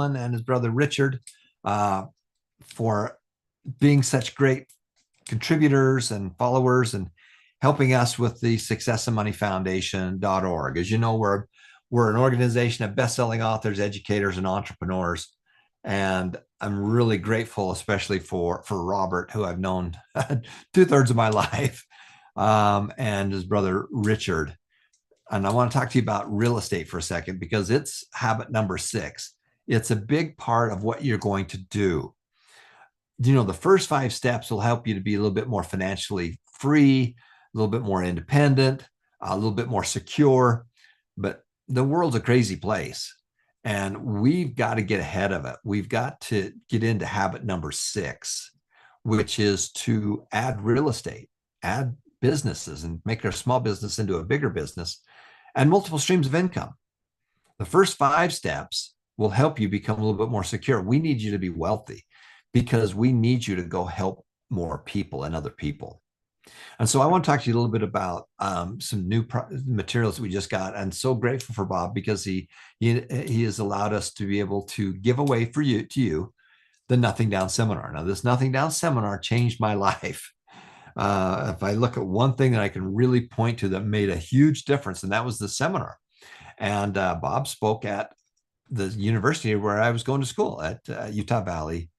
and his brother Richard uh, for being such great contributors and followers and helping us with the Success and Money Foundation.org. As you know, we're an organization of best-selling authors, educators, and entrepreneurs. And I'm really grateful, especially for Robert, who I've known 2/3 of my life, and his brother Richard. And I want to talk to you about real estate for a second because it's habit number 6. It's a big part of what you're going to do. The first 5 steps will help you to be a little bit more financially free, a little bit more independent, a little bit more secure. But the world's a crazy place. And we've got to get ahead of it. We've got to get into habit number 6, which is to add real estate, add businesses, and make our small business into a bigger business and multiple streams of income. The first 5 steps will help you become a little bit more secure. We need you to be wealthy because we need you to go help more people and other people. And so I want to talk to you a little bit about some new materials that we just got. And so grateful for Bob because he has allowed us to be able to give away to you the Nothing Down seminar. Now, this Nothing Down seminar changed my life. If I look at one thing that I can really point to that made a huge difference, and that was the seminar. And Bob spoke at the university where I was going to school at Utah Valley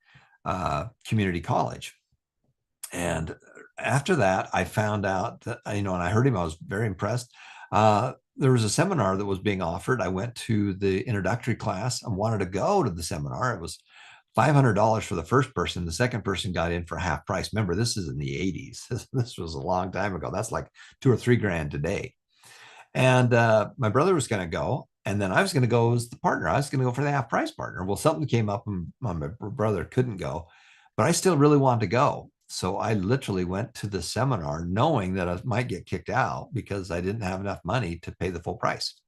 Community College. And after that, I found out that, and I heard him, I was very impressed. There was a seminar that was being offered. I went to the introductory class and wanted to go to the seminar. It was $500 for the first person. The second person got in for half price. Remember, this is in the 80s. This was a long time ago. That's like 2 or 3 grand today. And my brother was going to go. And then I was going to go as the partner. I was going to go for the half price partner. Well, something came up and my brother couldn't go, but I still really wanted to go. So I literally went to the seminar knowing that I might get kicked out because I didn't have enough money to pay the full price.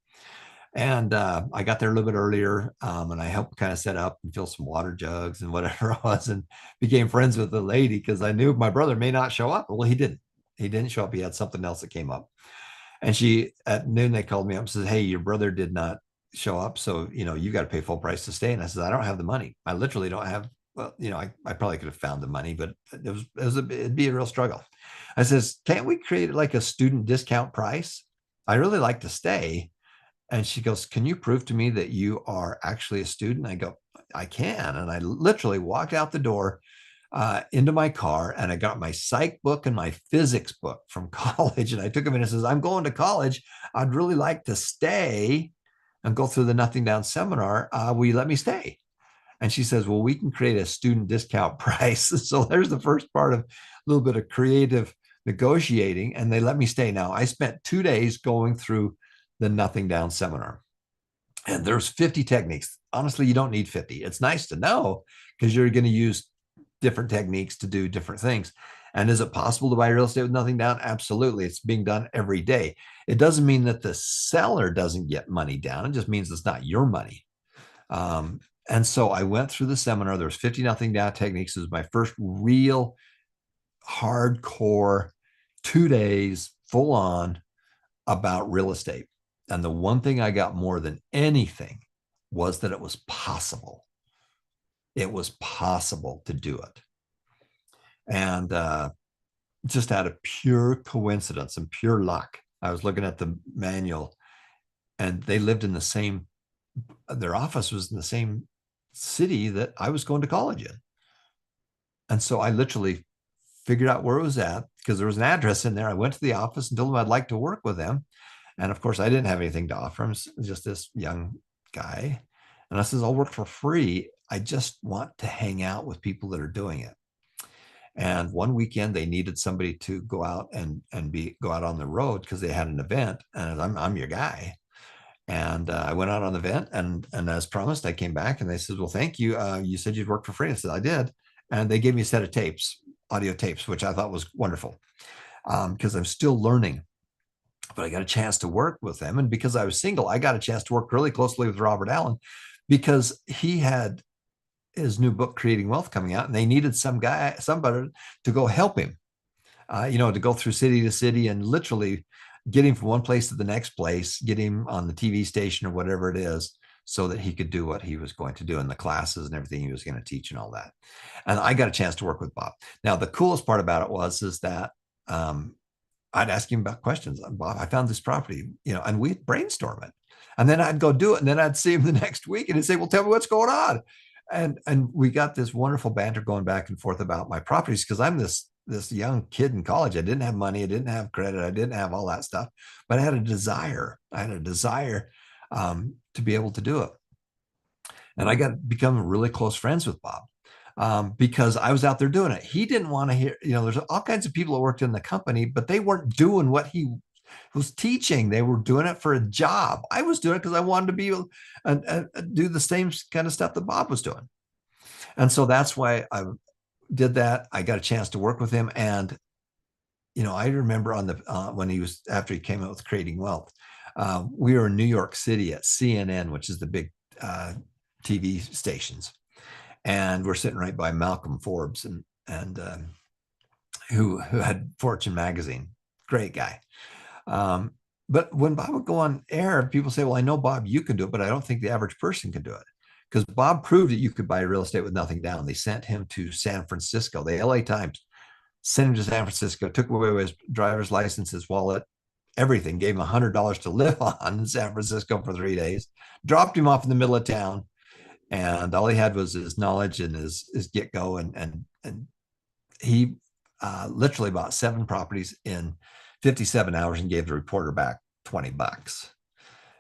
And I got there a little bit earlier and I helped kind of set up and fill some water jugs and whatever it was and became friends with the lady because I knew my brother may not show up. Well, he didn't. He didn't show up. He had something else that came up. And at noon, they called me up and said, "Hey, your brother did not show up. So, you got to pay full price to stay." And I said, "I don't have the money. I literally don't have, well, I probably could have found the money, but it'd be a real struggle." I says, "Can't we create like a student discount price? I really like to stay." And she goes, "Can you prove to me that you are actually a student?" I go, "I can." And I literally walked out the door into my car and I got my psych book and my physics book from college. And I took them in and says, "I'm going to college. I'd really like to stay and go through the Nothing Down seminar. Will you let me stay?" And she says, "Well, we can create a student discount price." So there's the first part of a little bit of creative negotiating. And they let me stay. Now, I spent 2 days going through the Nothing Down seminar. And there's 50 techniques. Honestly, you don't need 50. It's nice to know because you're going to use different techniques to do different things. And is it possible to buy real estate with nothing down? Absolutely. It's being done every day. It doesn't mean that the seller doesn't get money down. It just means it's not your money. And so I went through the seminar. There's 50 nothing down techniques. It was my first real hardcore 2 days full on about real estate. And the one thing I got more than anything was that it was possible. It was possible to do it. And just out of pure coincidence and pure luck, I was looking at the manual and they lived in their office was in the same city that I was going to college in. And so I literally figured out where it was at because there was an address in there. I went to the office and told them I'd like to work with them. And of course, I didn't have anything to offer him, just this young guy. And I says, "I'll work for free. I just want to hang out with people that are doing it." And one weekend they needed somebody to go out and go out on the road because they had an event. And I'm your guy. And I went out on the event and as promised, I came back and they said, "Well, thank you. You said you'd work for free." I said, "I did." And they gave me a set of tapes, audio tapes, which I thought was wonderful because I'm still learning. But I got a chance to work with them. And because I was single, I got a chance to work really closely with Robert Allen because he had his new book, Creating Wealth, coming out, and they needed somebody to go help him, to go through city to city and literally get him from one place to the next place, get him on the TV station or whatever it is, so that he could do what he was going to do in the classes and everything he was going to teach and all that. And I got a chance to work with Bob. Now, the coolest part about it is that I'd ask him about questions. Bob, I found this property, and we'd brainstorm it. And then I'd go do it. And then I'd see him the next week and he'd say, well, tell me what's going on. And we got this wonderful banter going back and forth about my properties, because I'm this young kid in college. I didn't have money. I didn't have credit. I didn't have all that stuff, but I had a desire. To be able to do it. And I got become really close friends with Bob because I was out there doing it. He didn't want to hear, there's all kinds of people that worked in the company, but they weren't doing what he was teaching. They were doing it for a job. I was doing it because I wanted to be do the same kind of stuff that Bob was doing. And so that's why I did that. I got a chance to work with him. And, I remember on the, when after he came out with Creating Wealth, we were in New York City at CNN, which is the big TV stations. And we're sitting right by Malcolm Forbes and who had Fortune magazine, great guy. But when Bob would go on air, people say, well, I know, Bob, you can do it, but I don't think the average person can do it. Because Bob proved that you could buy real estate with nothing down. They sent him to San Francisco. The LA Times sent him to San Francisco, took away his driver's license, his wallet, everything, gave him $100 to live on in San Francisco for 3 days, dropped him off in the middle of town. And all he had was his knowledge and his get-go. And he literally bought 7 properties in 57 hours and gave the reporter back $20.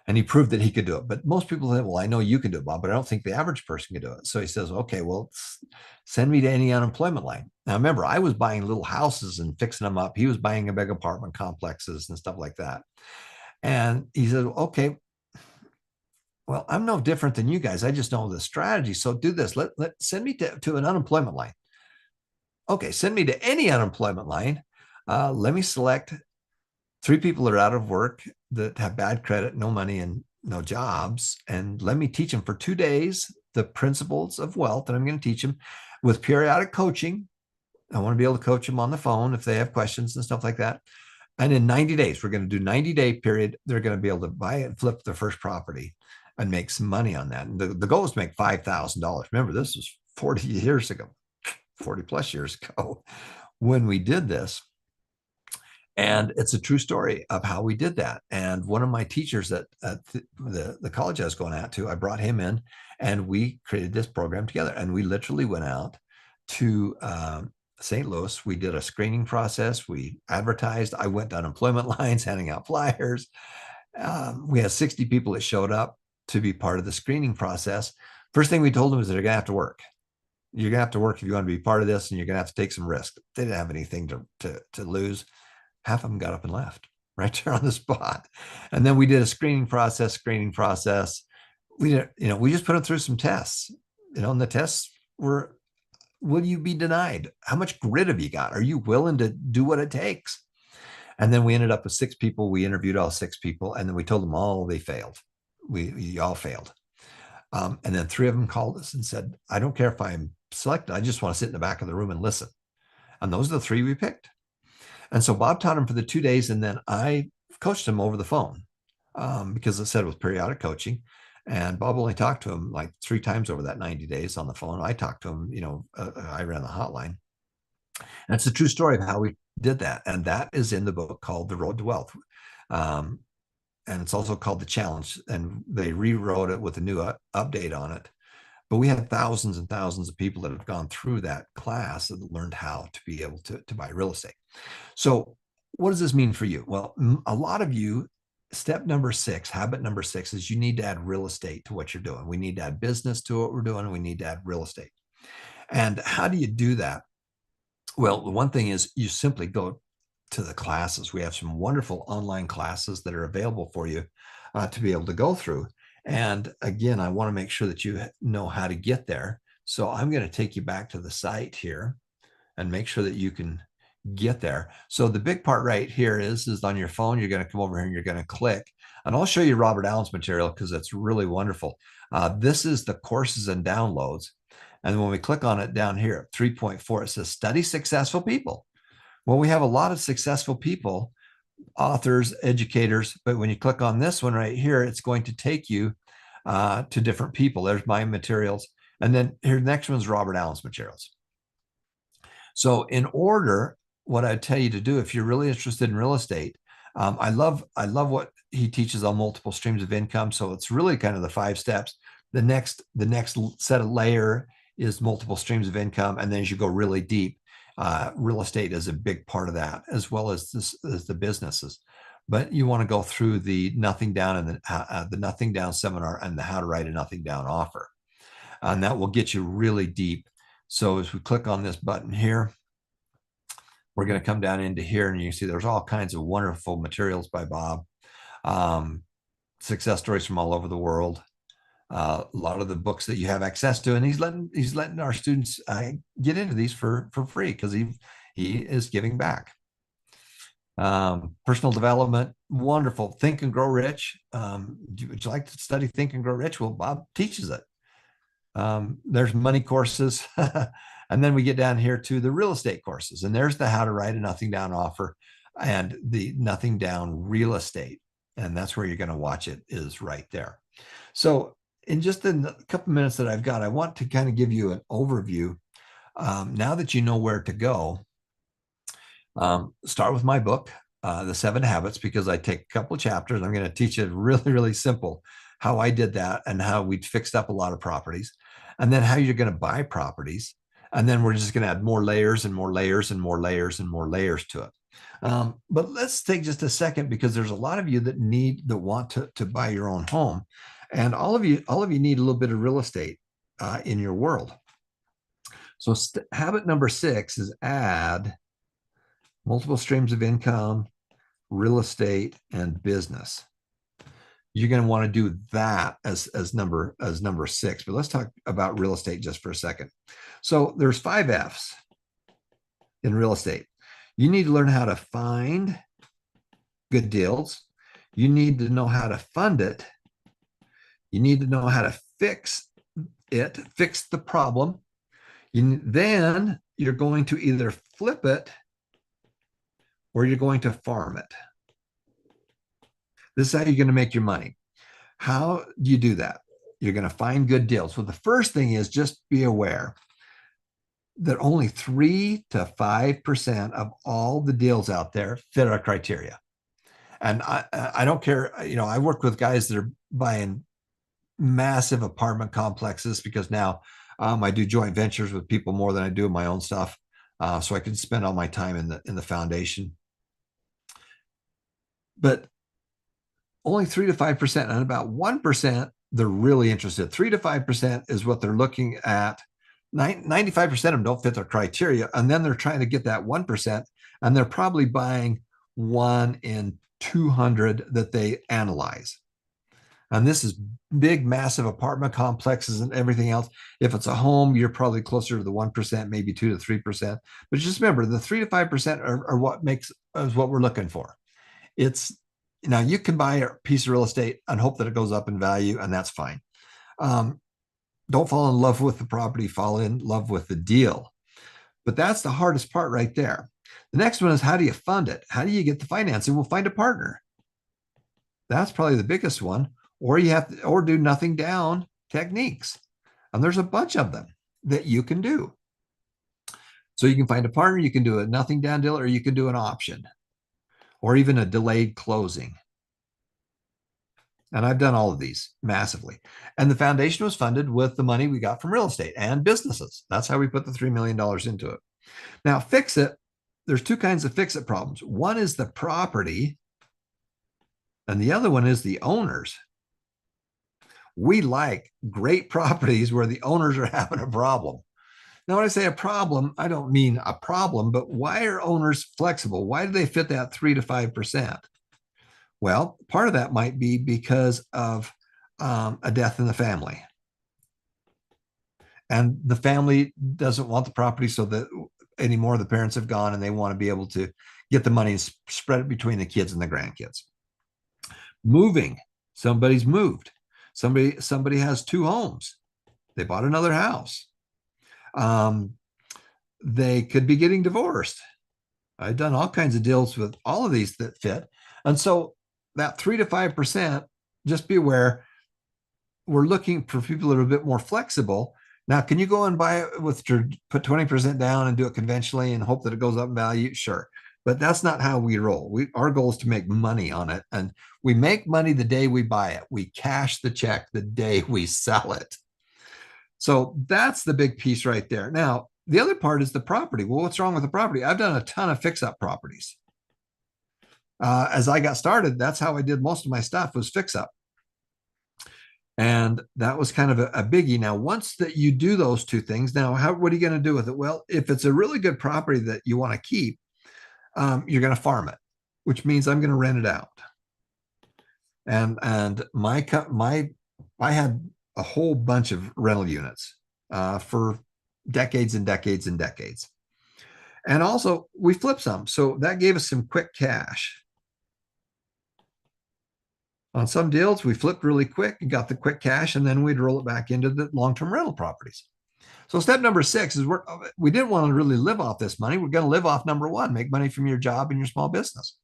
And he proved that he could do it. But most people say, well, I know you can do it, Bob, but I don't think the average person can do it. So he says, okay, well, send me to any unemployment line. Now, remember, I was buying little houses and fixing them up. He was buying big apartment complexes and stuff like that. And he said, okay, well, I'm no different than you guys. I just know the strategy. So do this. Send me to an unemployment line. Okay, send me to any unemployment line. Let me select 3 people that are out of work, that have bad credit, no money, and no jobs. And let me teach them for 2 days the principles of wealth. And I'm going to teach them with periodic coaching. I want to be able to coach them on the phone if they have questions and stuff like that. And in 90 days, we're going to do 90-day period. They're going to be able to buy and flip their first property and make some money on that. And the goal is to make $5,000. Remember, this was 40 years ago, 40 plus years ago when we did this. And it's a true story of how we did that. And one of my teachers at the college I was going out to, I brought him in and we created this program together. And we literally went out to St. Louis. We did a screening process. We advertised. I went to unemployment lines handing out flyers. We had 60 people that showed up to be part of the screening process. First thing we told them is that they're going to have to work. You're going to have to work if you want to be part of this, and you're going to have to take some risk. They didn't have anything to lose. Half of them got up and left right there on the spot. And then we did a screening process. We just put them through some tests, and the tests were, will you be denied? How much grit have you got? Are you willing to do what it takes? And then we ended up with 6 people. We interviewed all 6 people, and then we told them all they failed. We all failed. And then 3 of them called us and said, I don't care if I'm selected. I just want to sit in the back of the room and listen. And those are the 3 we picked. And so Bob taught him for the 2 days, and then I coached him over the phone because I said it was periodic coaching. And Bob only talked to him like 3 times over that 90 days on the phone. I talked to him, I ran the hotline. And it's a true story of how we did that. And that is in the book called The Road to Wealth. And it's also called The Challenge. And they rewrote it with a new update on it. But we had thousands and thousands of people that have gone through that class that learned how to be able to buy real estate. So what does this mean for you? Well, a lot of you, step number 6, habit number 6 is you need to add real estate to what you're doing. We need to add business to what we're doing. And we need to add real estate. And how do you do that? Well, the one thing is you simply go to the classes. We have some wonderful online classes that are available for you to be able to go through. And again, I want to make sure that you know how to get there. So I'm going to take you back to the site here and make sure that you can get there. So the big part right here is on your phone. You're going to come over here and you're going to click. And I'll show you Robert Allen's material because it's really wonderful. This is the courses and downloads. And when we click on it down here, 3.4, it says study successful people. Well, we have a lot of successful people, authors, educators, but when you click on this one right here, it's going to take you to different people. There's my materials. And then here, the next one's Robert Allen's materials. So in order, what I'd tell you to do if you're really interested in real estate, I love what he teaches on multiple streams of income. So it's really kind of the 5 steps. The next set of layer is multiple streams of income, and then as you go really deep, real estate is a big part of that, as well as the businesses. But you want to go through the nothing down and the nothing down seminar and the how to write a nothing down offer, and that will get you really deep. So as we click on this button here, we're going to come down into here, and you can see there's all kinds of wonderful materials by Bob, success stories from all over the world. A lot of the books that you have access to, and he's letting our students get into these for free because he is giving back. Personal development, wonderful. Think and Grow Rich. Would you like to study Think and Grow Rich? Well, Bob teaches it. There's money courses. And then we get down here to the real estate courses, and there's the how to write a nothing down offer and the nothing down real estate. And that's where you're going to watch it, is right there. So in just a couple minutes that I've got, I want to kind of give you an overview. Now that you know where to go, start with my book, The 7 Habits, because I take a couple of chapters. I'm going to teach you really, really simple how I did that and how we fixed up a lot of properties, and then how you're going to buy properties. And then we're just going to add more layers and more layers and more layers and more layers to it. But let's take just a second, because there's a lot of you that want to buy your own home. And all of you need a little bit of real estate in your world. So habit number 6 is add multiple streams of income, real estate, and business. You're going to want to do that as number 6. But let's talk about real estate just for a second. So there's 5 F's in real estate. You need to learn how to find good deals. You need to know how to fund it. You need to know how to fix the problem. Then you're going to either flip it or you're going to farm it. This is how you're going to make your money. How do you do that? You're going to find good deals. Well, the first thing is just be aware that only 3 to 5% of all the deals out there fit our criteria. And I don't care. I work with guys that are buying massive apartment complexes, because now I do joint ventures with people more than I do my own stuff. So I can spend all my time in the foundation. But only 3 to 5%, and about 1%, they're really interested. 3 to 5% is what they're looking at. 95% of them don't fit their criteria. And then they're trying to get that 1%, and they're probably buying 1 in 200 that they analyze. And this is big, massive apartment complexes and everything else. If it's a home, you're probably closer to the 1%, maybe 2 to 3%. But just remember, the 3 to 5% is what we're looking for. Now you can buy a piece of real estate and hope that it goes up in value, and that's fine. Don't fall in love with the property, fall in love with the deal. But that's the hardest part right there. The next one is, how do you fund it? How do you get the financing? We'll find a partner. That's probably the biggest one. Or you have to, or do nothing down techniques. And there's a bunch of them that you can do. So you can find a partner, you can do a nothing down deal, or you can do an option, or even a delayed closing. And I've done all of these massively. And the foundation was funded with the money we got from real estate and businesses. That's how we put the $3 million into it. Now, fix it. There's 2 kinds of fix it problems. One is the property, and the other one is the owners. We like great properties where the owners are having a problem. Now, when I say a problem, I don't mean a problem, but why are owners flexible? Why do they fit that 3 to 5%? Well, part of that might be because of a death in the family. And the family doesn't want the property so that anymore. The parents have gone, and they want to be able to get the money and spread it between the kids and the grandkids. Moving. Somebody's moved. Somebody has 2 homes. They bought another house. They could be getting divorced. I've done all kinds of deals with all of these that fit. And so that 3 to 5%, just be aware, we're looking for people that are a bit more flexible. Now, can you go and buy it with put 20% down and do it conventionally and hope that it goes up in value? Sure. But that's not how we roll. Our goal is to make money on it. And we make money the day we buy it. We cash the check the day we sell it. So that's the big piece right there. Now, the other part is the property. Well, what's wrong with the property? I've done a ton of fix-up properties. As I got started, that's how I did most of my stuff was fix-up. And that was kind of a biggie. Now, once that you do those two things, now what are you going to do with it? Well, if it's a really good property that you want to keep, you're going to farm it, which means I'm going to rent it out. And I had a whole bunch of rental units for decades and decades and decades. And also we flipped some. So that gave us some quick cash. On some deals, we flipped really quick and got the quick cash, and then we'd roll it back into the long-term rental properties. So step number 6 is we didn't want to really live off this money. We're going to live off number 1, make money from your job and your small business.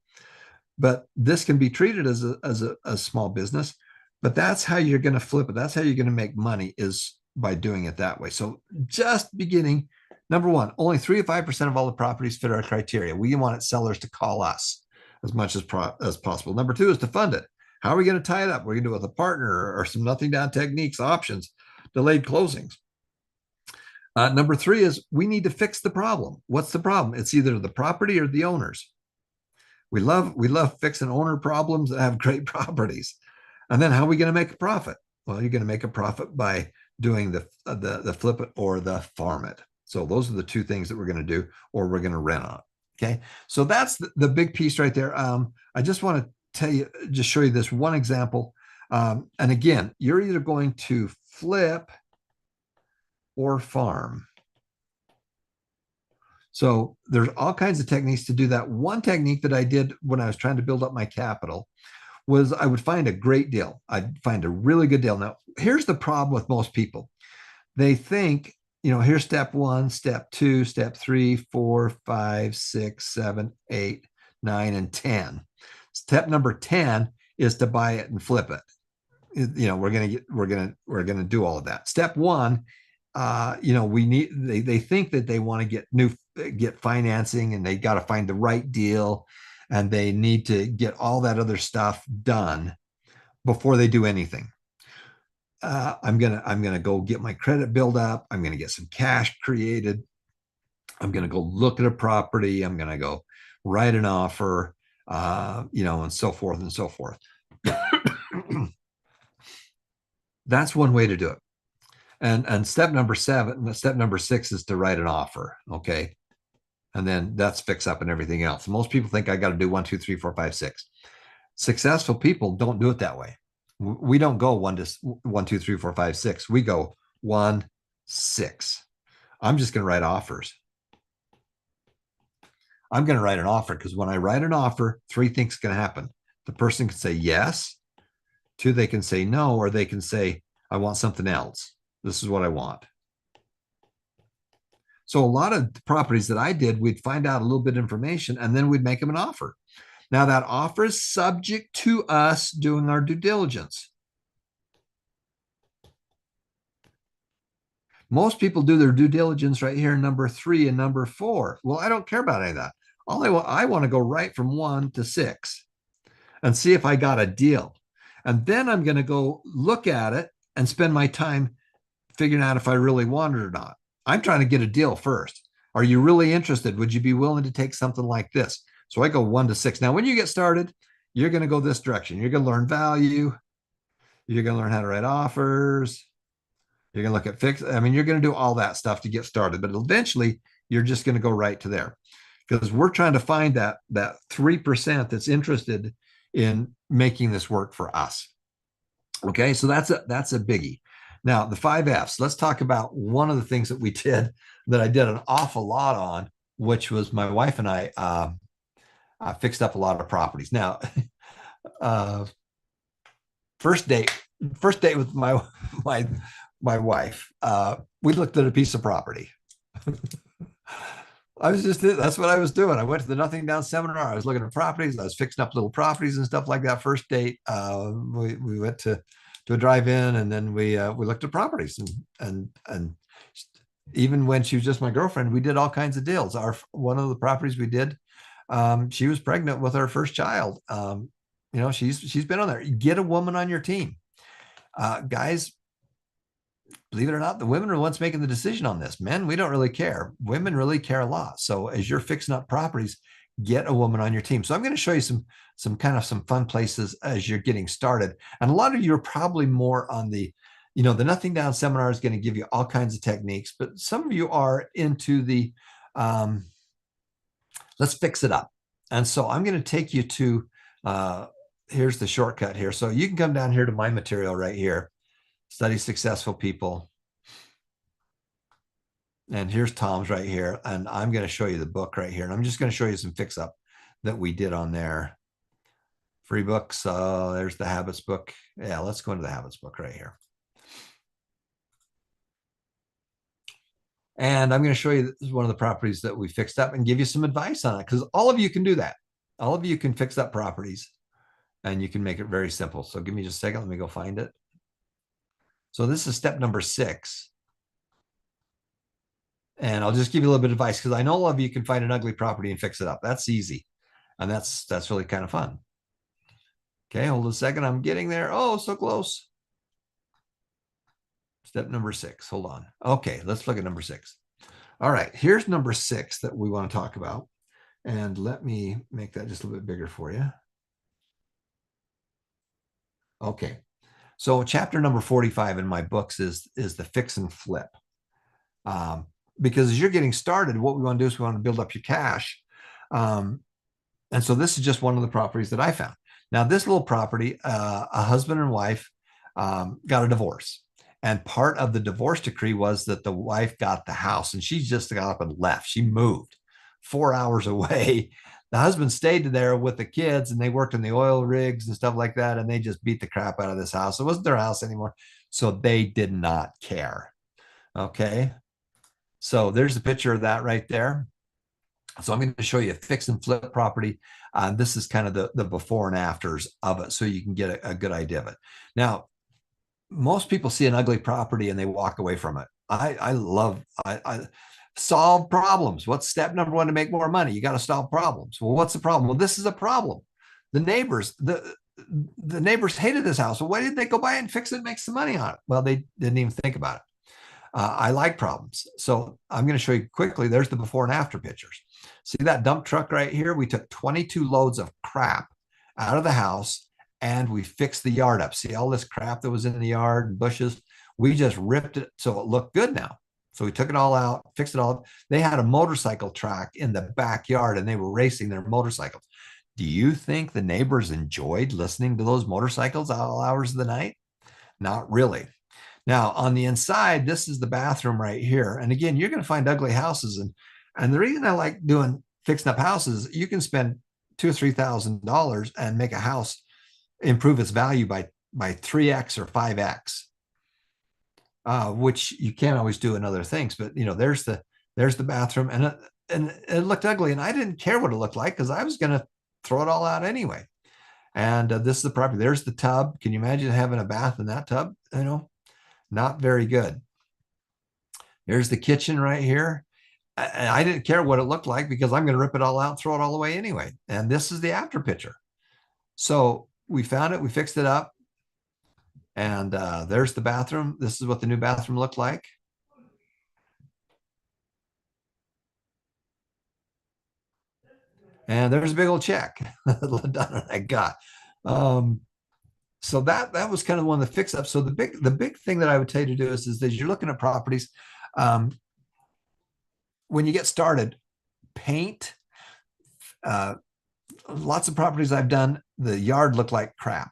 But this can be treated as a small business, but that's how you're going to flip it. That's how you're going to make money, is by doing it that way. So just beginning, number 1, only 3 to 5% of all the properties fit our criteria. We want sellers to call us as much as possible. Number 2 is to fund it. How are we going to tie it up? We're going to do it with a partner or some nothing down techniques, options, delayed closings. Number 3 is we need to fix the problem. What's the problem? It's either the property or the owners. We love fixing owner problems that have great properties. And then how are we going to make a profit? Well, you're going to make a profit by doing the flip it or the farm it. So those are the 2 things that we're going to do, or we're going to rent on. Okay. So that's the big piece right there. I just want to just show you this one example. And again, you're either going to flip or farm. So there's all kinds of techniques to do that. One technique that I did when I was trying to build up my capital was I would find a great deal. I'd find a really good deal. Now, here's the problem with most people. They think, here's step 1, step 2, step 3, 4, 5, 6, 7, 8, 9, and 10. Step number 10 is to buy it and flip it. We're going to do all of that. Step 1, they think that they want to get financing, and they got to find the right deal, and they need to get all that other stuff done before they do anything. I'm gonna go get my credit build up. I'm gonna get some cash created. I'm gonna go look at a property. I'm gonna go write an offer. And so forth and so forth. That's one way to do it. And step number 6 is to write an offer. Okay. And then that's fix up and everything else. Most people think I got to do 1, 2, 3, 4, 5, 6. Successful people don't do it that way. We don't go 1, 2, 3, 4, 5, 6. We go 1, 6. I'm just going to write offers. I'm going to write an offer, because when I write an offer, 3 things can happen. The person can say yes. 2, they can say no, or they can say, I want something else. This is what I want. So a lot of properties that I did, we'd find out a little bit of information, and then we'd make them an offer. Now that offer is subject to us doing our due diligence. Most people do their due diligence right here in number 3 and number 4. Well, I don't care about any of that. I want to go right from 1 to 6 and see if I got a deal. And then I'm going to go look at it and spend my time figuring out if I really want it or not. I'm trying to get a deal first. Are you really interested? Would you be willing to take something like this? So I go 1 to 6. Now, when you get started, you're going to go this direction. You're going to learn value. You're going to learn how to write offers. You're going to look at fix. I mean, you're going to do all that stuff to get started, but eventually you're just going to go right to there, because we're trying to find that 3% that's interested in making this work for us. Okay. So that's a biggie. Now the 5 F's, let's talk about one of the things that we did that I did an awful lot on, which was my wife and I fixed up a lot of properties. Now, first date with my wife, we looked at a piece of property. That's what I was doing. I went to the Nothing Down seminar. I was looking at properties. I was fixing up little properties and stuff like that. First date, we went to to a drive-in, and then we looked at properties, and even when she was just my girlfriend, we did all kinds of deals. Our one of the properties we did, she was pregnant with our first child. She's been on there. Get a woman on your team, guys. Believe it or not, the women are the ones making the decision on this. Men, we don't really care. Women really care a lot. So as you're fixing up properties, get a woman on your team. So I'm going to show you some fun places as you're getting started. And a lot of you are probably more on the Nothing Down seminar is going to give you all kinds of techniques, but some of you are into the let's fix it up. And so I'm going to take you to here's the shortcut here. So you can come down here to my material right here. Study Successful People. And here's Tom's right here. And I'm going to show you the book right here. And I'm just going to show you some fix up that we did on there. Free books. There's the Habits book. Yeah, let's go into the Habits book right here. And I'm going to show you one of the properties that we fixed up and give you some advice on it, because all of you can do that. All of you can fix up properties and you can make it very simple. So give me just a second. Let me go find it. So this is step number 6. And I'll just give you a little bit of advice, because I know all of you can find an ugly property and fix it up. That's easy. And that's really kind of fun. Okay, hold a second. I'm getting there. Oh, so close. Step number 6. Hold on. Okay, let's look at number 6. All right, here's number 6 that we want to talk about. And let me make that just a little bit bigger for you. Okay. So chapter number 45 in my books is the fix and flip. Because as you're getting started, what we want to do is we want to build up your cash. And so this is just one of the properties that I found. Now, this little property, a husband and wife got a divorce. And part of the divorce decree was that the wife got the house, and she just got up and left. She moved 4 hours away. The husband stayed there with the kids, and they worked in the oil rigs and stuff like that. And they just beat the crap out of this house. It wasn't their house anymore. So they did not care. Okay. So there's a picture of that right there. So I'm going to show you a fix and flip property. This is kind of the before and afters of it, so you can get a good idea of it. Now, most people see an ugly property and they walk away from it. I solve problems. What's step number 1 to make more money? You got to solve problems. Well, what's the problem? Well, this is a problem. The neighbors hated this house. Well, why didn't they go buy it and fix it and make some money on it? Well, they didn't even think about it. I like problems. So I'm going to show you quickly. There's the before and after pictures. See that dump truck right here? We took 22 loads of crap out of the house and we fixed the yard up. See all this crap that was in the yard and bushes? We just ripped it so it looked good now. So we took it all out, fixed it all. They had a motorcycle track in the backyard and they were racing their motorcycles. Do you think the neighbors enjoyed listening to those motorcycles all hours of the night? Not really. Now, on the inside, this is the bathroom right here. And again, you're going to find ugly houses. And the reason I like doing fixing up houses, you can spend $2,000 or $3,000 and make a house improve its value by 3x or 5x, which you can't always do in other things. But there's the bathroom, and it looked ugly, and I didn't care what it looked like because I was going to throw it all out anyway. And this is the property. There's the tub. Can you imagine having a bath in that tub? Not very good. Here's the kitchen right here. I didn't care what it looked like because I'm going to rip it all out, throw it all away anyway. And this is the after picture. So we found it, we fixed it up. And there's the bathroom. This is what the new bathroom looked like. And there's a big old check I got. So that was kind of one of the fix ups. So the big thing that I would tell you to do is that you're looking at properties. When you get started, paint. Lots of properties I've done, the yard looked like crud.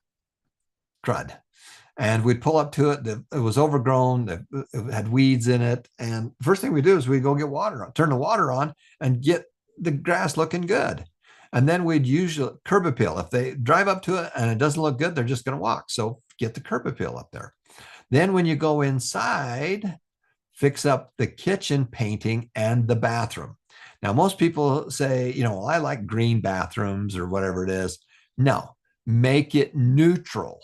And we'd pull up to it. It was overgrown. It had weeds in it. And first thing we do is we go get water, turn the water on and get the grass looking good. And then we'd use a curb appeal. If they drive up to it and it doesn't look good, they're just going to walk. So get the curb appeal up there. Then when you go inside, fix up the kitchen painting and the bathroom. Now, most people say, I like green bathrooms or whatever it is. No, make it neutral.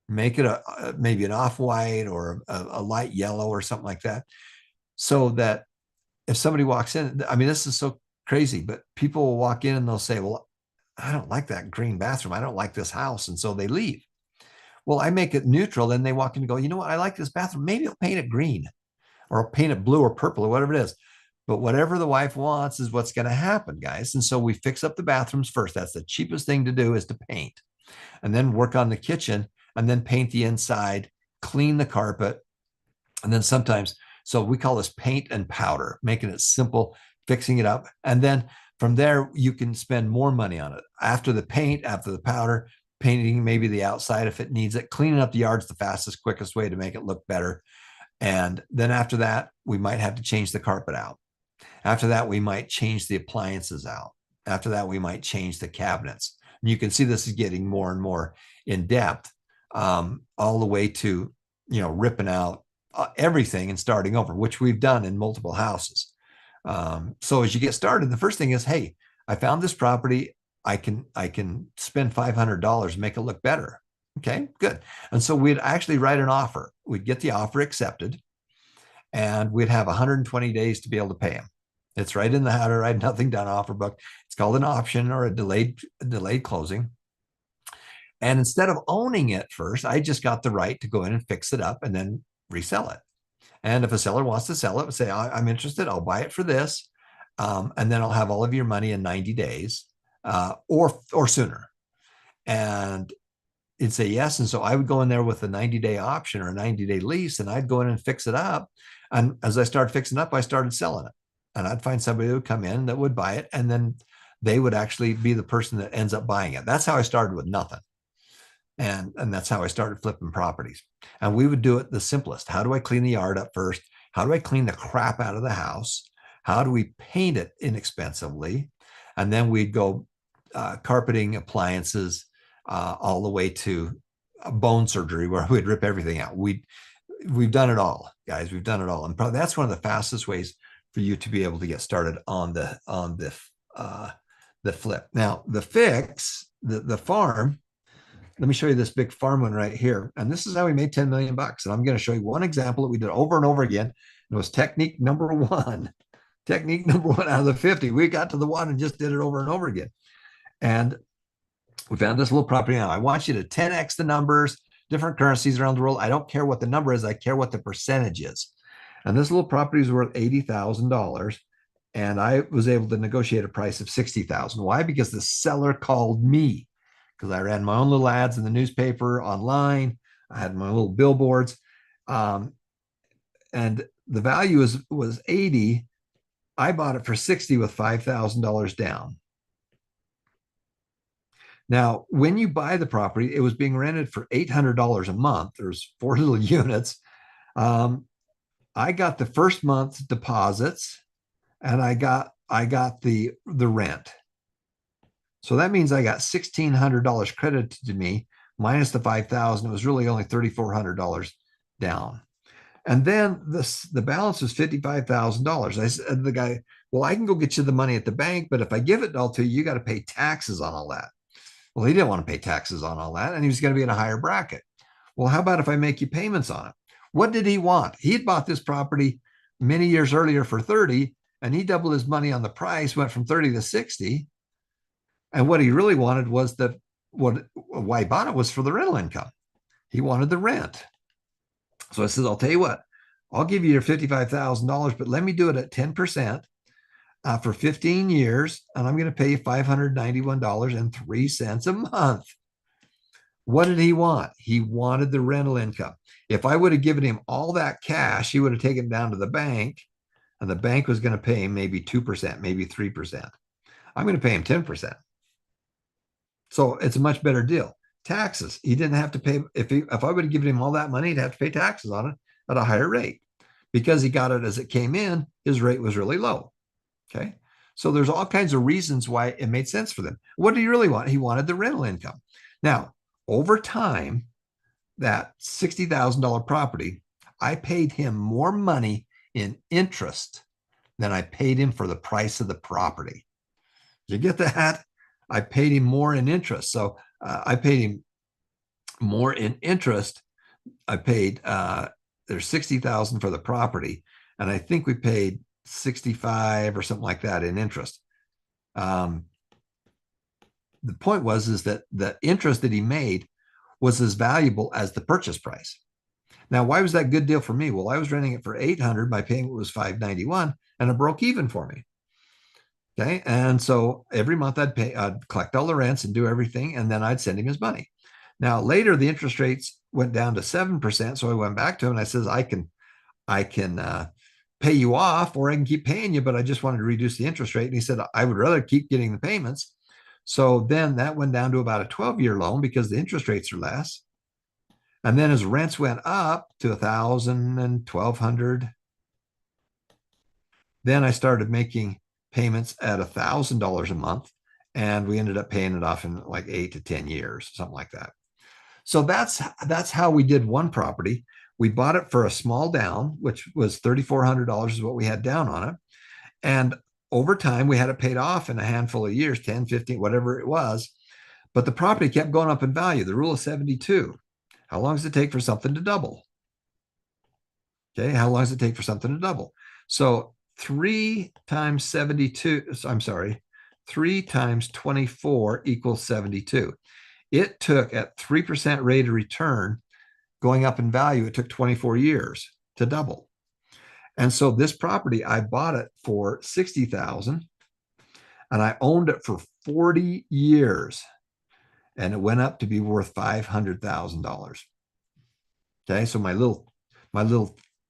make it maybe an off-white or a light yellow or something like that, so that if somebody walks in, I mean, this is so crazy, but people will walk in and they'll say, well, I don't like that green bathroom. I don't like this house. And so they leave. Well, I make it neutral. Then they walk in and go, you know what? I like this bathroom. Maybe I'll paint it green or I'll paint it blue or purple or whatever it is. But whatever the wife wants is what's going to happen, guys. And so we fix up the bathrooms first. That's the cheapest thing to do, is to paint, and then work on the kitchen, and then paint the inside, clean the carpet. And then sometimes, so we call this paint and powder, making it simple, fixing it up. And then from there, you can spend more money on it. After the paint, after the powder, painting maybe the outside if it needs it, cleaning up the yard's the fastest, quickest way to make it look better. And then after that, we might have to change the carpet out. After that, we might change the appliances out. After that, we might change the cabinets. And you can see this is getting more and more in depth, all the way to, ripping out everything and starting over, which we've done in multiple houses. So as you get started, the first thing is, hey, I found this property. I can spend $500 and make it look better. Okay, good. And so we'd actually write an offer. We'd get the offer accepted, and we'd have 120 days to be able to pay them. It's right in the how to write nothing down offer book. It's called an option or a delayed closing. And instead of owning it first, I just got the right to go in and fix it up and then resell it. And if a seller wants to sell it, say, I'm interested, I'll buy it for this. And then I'll have all of your money in 90 days or sooner. And it'd say yes. And so I would go in there with a 90-day option or a 90-day lease, and I'd go in and fix it up. And as I started fixing up, I started selling it. And I'd find somebody who would come in that would buy it. And then they would actually be the person that ends up buying it. That's how I started with nothing. And that's how I started flipping properties. And we would do it the simplest. How do I clean the yard up first? How do I clean the crap out of the house? How do we paint it inexpensively? And then we'd go carpeting, appliances, all the way to bone surgery, where we'd rip everything out. We've done it all, guys. We've done it all. And probably that's one of the fastest ways for you to be able to get started on the flip. Now, the fix, the farm, let me show you this big farm one right here. And this is how we made 10 million bucks. And I'm going to show you one example that we did over and over again. It was technique number one. Technique number one out of the 50. We got to the one and just did it over and over again. And we found this little property. Now, I want you to 10x the numbers, different currencies around the world. I don't care what the number is. I care what the percentage is. And this little property is worth $80,000. And I was able to negotiate a price of $60,000. Why? Because the seller called me, because I ran my own little ads in the newspaper, online. I had my little billboards. And the value was 80. I bought it for 60 with $5,000 down. Now, when you buy the property, it was being rented for $800 a month. There's 4 little units. I got the first month's deposits, and I got the rent. So that means I got $1,600 credited to me minus the $5,000. It was really only $3,400 down. And then the balance was $55,000. I said to the guy, well, I can go get you the money at the bank, but if I give it all to you, you got to pay taxes on all that. Well, he didn't want to pay taxes on all that, and he was going to be in a higher bracket. Well, how about if I make you payments on it? What did he want? He had bought this property many years earlier for 30, and he doubled his money on the price, went from 30 to 60. And what he really wanted was why he bought it was for the rental income. He wanted the rent. So I said, I'll tell you what, I'll give you your $55,000, but let me do it at 10%. For 15 years, and I'm going to pay you $591.03 a month. What did he want? He wanted the rental income. If I would have given him all that cash, he would have taken it down to the bank, and the bank was going to pay him maybe 2%, maybe 3%. I'm going to pay him 10%. So it's a much better deal. Taxes, he didn't have to pay. If I would have given him all that money, he'd have to pay taxes on it at a higher rate. Because he got it as it came in, his rate was really low. Okay. So there's all kinds of reasons why it made sense for them. What did he really want? He wanted the rental income. Now, over time, that $60,000 property, I paid him more money in interest than I paid him for the price of the property. Did you get that? I paid him more in interest. So I paid him more in interest. I paid there's 60,000 for the property, and I think we paid 65 or something like that in interest. The point was is that the interest that he made was as valuable as the purchase price. Now, why was that a good deal for me? Well, I was renting it for 800, my payment was 591, and it broke even for me. Okay. And so every month I'd collect all the rents and do everything, and then I'd send him his money. Now later the interest rates went down to 7%. So I went back to him and I says, I can pay you off, or I can keep paying you, but I just wanted to reduce the interest rate. And he said, I would rather keep getting the payments. So then that went down to about a 12-year loan because the interest rates are less. And then his rents went up to 1,000 and 1,200. Then I started making payments at $1,000 a month, and we ended up paying it off in like 8 to 10 years, something like that. So that's how we did one property. We bought it for a small down, which was $3,400 is what we had down on it. And over time, we had it paid off in a handful of years, 10, 15, whatever it was. But the property kept going up in value. The rule of 72. How long does it take for something to double? Okay, how long does it take for something to double? So 3 times 72, I'm sorry, 3 times 24 equals 72. It took at 3% rate of return going up in value, it took 24 years to double. And so this property, I bought it for 60,000 and I owned it for 40 years, and it went up to be worth $500,000. Okay, so my little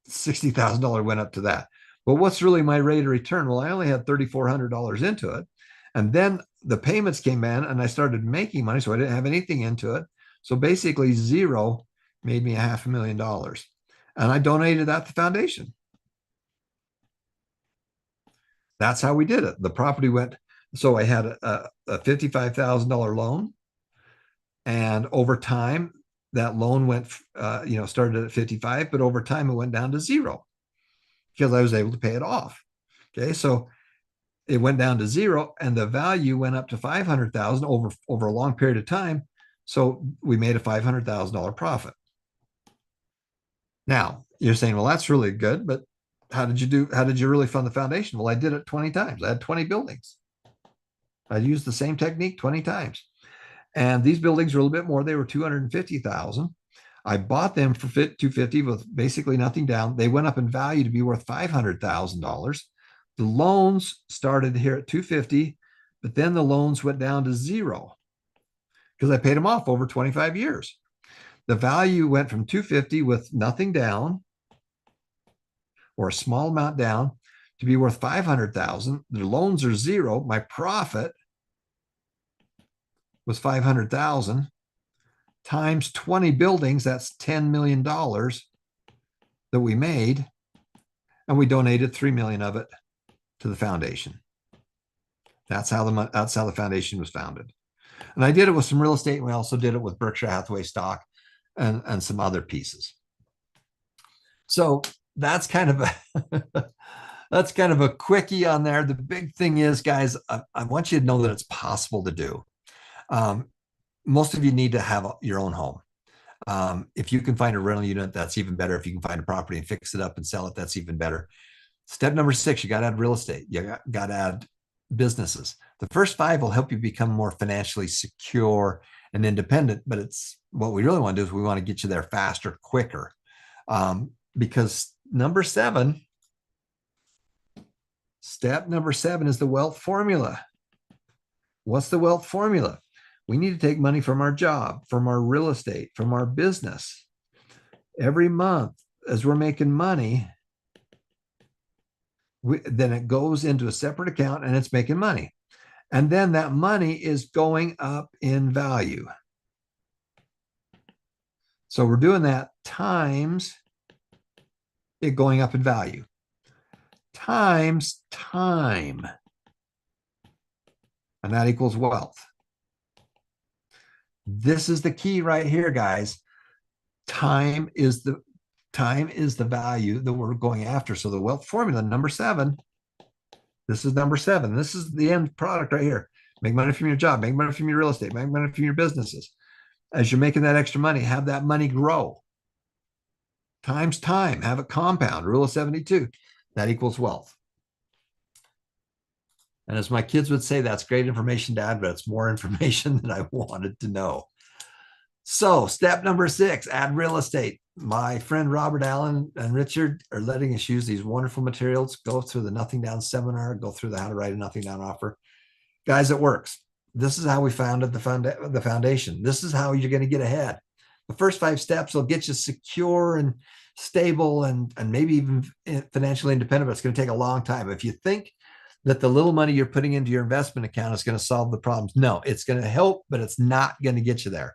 $60,000 went up to that. But what's really my rate of return? Well, I only had $3,400 into it. And then the payments came in and I started making money. So I didn't have anything into it. So basically zero made me $500,000. And I donated that to the foundation. That's how we did it. The property went, so I had a $55,000 loan. And over time, that loan went, started at 55, but over time it went down to zero because I was able to pay it off. Okay, so it went down to zero, and the value went up to 500,000 over a long period of time. So we made a $500,000 profit. Now you're saying, well, that's really good, but how did you really fund the foundation? Well, I did it 20 times. I had 20 buildings. I used the same technique 20 times. And these buildings were a little bit more. They were 250,000. I bought them for 250 with basically nothing down. They went up in value to be worth $500,000. The loans started here at 250, but then the loans went down to zero because I paid them off over 25 years. The value went from 250 with nothing down or a small amount down to be worth 500,000. The loans are zero. My profit was 500,000 times 20 buildings. That's $10 million that we made. And we donated 3 million of it to the foundation. That's how the foundation was founded. And I did it with some real estate. And we also did it with Berkshire Hathaway stock and some other pieces. So that's kind of a quickie on there. The big thing is, guys, I want you to know that it's possible to do. Most of you need to have your own home. If you can find a rental unit, that's even better. If you can find a property and fix it up and sell it, that's even better. Step number 6, you got to add real estate. You got to add businesses. The first 5 will help you become more financially secure and independent, but it's what we really want to do is we want to get you there faster, quicker. Because step number 7 is the wealth formula. What's the wealth formula? We need to take money from our job, from our real estate, from our business. Every month, as we're making money, then it goes into a separate account and it's making money. And then that money is going up in value. So we're doing that times it going up in value, times time. And that equals wealth. This is the key right here, guys. Time is the value that we're going after. So the wealth formula, number 7, this is number 7. This is the end product right here. Make money from your job, make money from your real estate, make money from your businesses. As you're making that extra money, have that money grow times time, have it compound. Rule of 72, that equals wealth. And as my kids would say, that's great information, Dad, but it's more information than I wanted to know. So, step number 6, add real estate. My friend Robert Allen and Richard are letting us use these wonderful materials. Go through the Nothing Down seminar, go through the How to Write a Nothing Down Offer. Guys, it works. This is how we founded the foundation. This is how you're going to get ahead. The first 5 steps will get you secure and stable and maybe even financially independent, but it's going to take a long time. If you think that the little money you're putting into your investment account is going to solve the problems, no, it's going to help, but it's not going to get you there.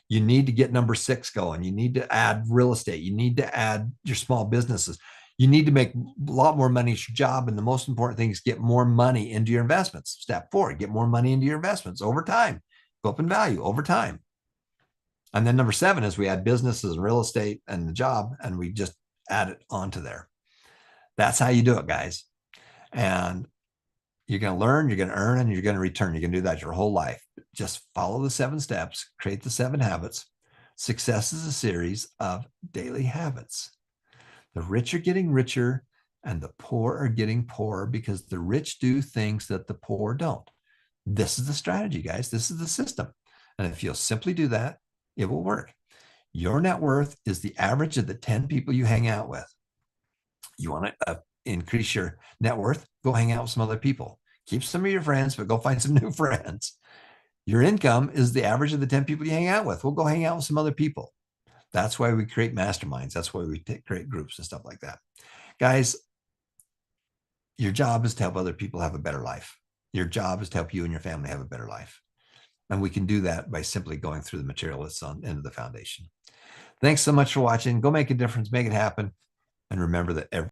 You need to get number 6 going. You need to add real estate. You need to add your small businesses. You need to make a lot more money at your job. And the most important thing is get more money into your investments. Step 4, get more money into your investments over time. Go up in value over time. And then number 7 is we add businesses and real estate and the job, and we just add it onto there. That's how you do it, guys. And you're going to learn, you're going to earn, and you're going to return. You can do that your whole life. Just follow the 7 steps, create the 7 habits. Success is a series of daily habits. The rich are getting richer and the poor are getting poorer because the rich do things that the poor don't. This is the strategy, guys. This is the system. And if you'll simply do that, it will work. Your net worth is the average of the 10 people you hang out with. You want to increase your net worth? Go hang out with some other people. Keep some of your friends, but go find some new friends. Your income is the average of the 10 people you hang out with. We'll go hang out with some other people. That's why we create masterminds. That's why we create groups and stuff like that. Guys, your job is to help other people have a better life. Your job is to help you and your family have a better life. And we can do that by simply going through the material that's on into the foundation. Thanks so much for watching. Go make a difference, make it happen. And remember that every